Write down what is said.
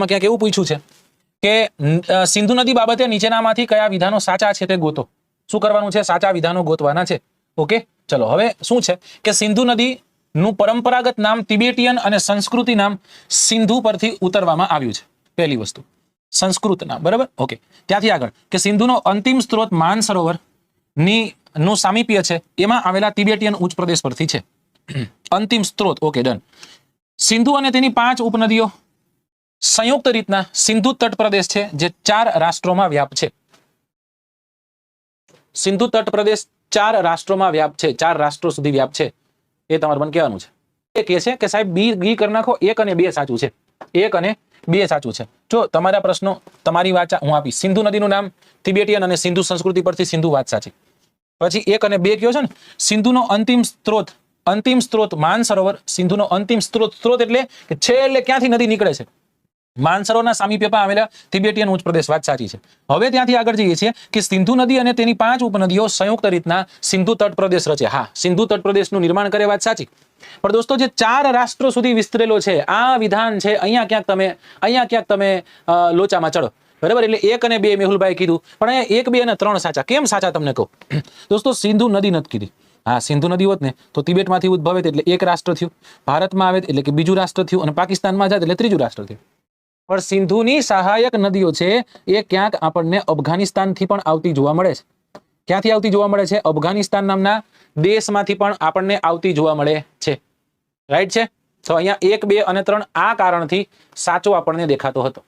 ક્યાંક એવું પૂછ્યું છે કે સિંધુ નદી બાબતે નીચેનામાંથી કયા વિધાનો સાચા છે તે ગોતો. શું કરવાનું છે? સાચા વિધાનો ગોતવાના છે. ઓકે, ચલો હવે શું છે કે સિંધુ નદી નું પરંપરાગત નામ તિબેટિયન અને સંસ્કૃતિ નામ સિંધુ પરથી ઉતરવામાં આવ્યું છે. પહેલી વસ્તુ સંસ્કૃત નામ, બરાબર. ઓકે, ત્યાંથી આગળ કે સિંધુનો અંતિમ સ્ત્રોત માનસરોવર નું સામીપ્ય છે એમાં આવેલા તિબેટિયન ઉચ્ચ પ્રદેશ પરથી છે. અંતિમ સ્ત્રોત. Okay, done. સિંધુ અને તેની 5 ઉપનદીઓ સંયુક્ત રીતના સિંધુ તટ પ્રદેશ છે જે 4 રાષ્ટ્રોમાં વ્યાપ છે. સિંધુ તટ પ્રદેશ 4 રાષ્ટ્રોમાં વ્યાપ છે, 4 રાષ્ટ્રો સુધી વ્યાપ છે. એ તમારે મને કહેવાનું છે. એ કહે છે કે સાહેબ બી કરી નાખો, 1 અને 2 સાચું છે. 1 અને 2 સાચું છે. જો તમારા પ્રશ્નો તમારી વાચા હું આપીશ. સિંધુ નદીનું નામ તિબેટિયન અને સિંધુ સંસ્કૃતિ પરથી સિંધુ વાત સાચી. પછી 1 અને 2 કયો છે ને, સિંધુનો અંતિમ સ્ત્રોત માનસરોવર. સિંધુનો અંતિમ સ્ત્રોત એટલે કે છેલ્લે ક્યાંથી નદી નીકળે છે? માનસરોવરના સામીપ્યમાં આવેલા તિબેટિયન ઉચ્ચ પ્રદેશ. વાત સાચી છે. હવે ત્યાંથી આગળ જઈએ છીએ કે સિંધુ નદી અને તેની 5 ઉપનદીઓ સંયુક્ત રીતના સિંધુ તટ પ્રદેશ રચે. હા, સિંધુ તટ પ્રદેશનું નિર્માણ કરે. વાત સાચી. પણ દોસ્તો જે 4 રાષ્ટ્રો સુધી વિસ્તરેલો છે આ વિધાન છે, અહીંયા ક્યાંક તમે લોચામાં ચડો, બરાબર. એટલે 1 અને 2 મેહુલભાઈ કીધું, પણ અહીંયા 1, 2 અને 3 સાચા. કેમ સાચા તમને કહું. દોસ્તો સિંધુ નદી નથી કીધી. હા, સિંધુ નદી હોત ને તો તિબેટમાંથી ઉદ્ભવે એટલે 1 રાષ્ટ્ર થયું, ભારતમાં આવે એટલે કે બીજું રાષ્ટ્ર થયું, અને પાકિસ્તાનમાં જાય એટલે 3જું રાષ્ટ્ર થયું. પણ સિંધુની સહાયક નદીઓ છે એ ક્યાંક આપણને અફઘાનિસ્તાનથી પણ આવતી જોવા મળે છે. ક્યાંથી આવતી જોવા મળે છે? અફઘાનિસ્તાન નામના દેશમાંથી પણ આપણને આવતી જોવા મળે છે. રાઈટ છે. તો અહીંયા 1, 2 અને 3 આ કારણથી સાચો આપણને દેખાતો હતો.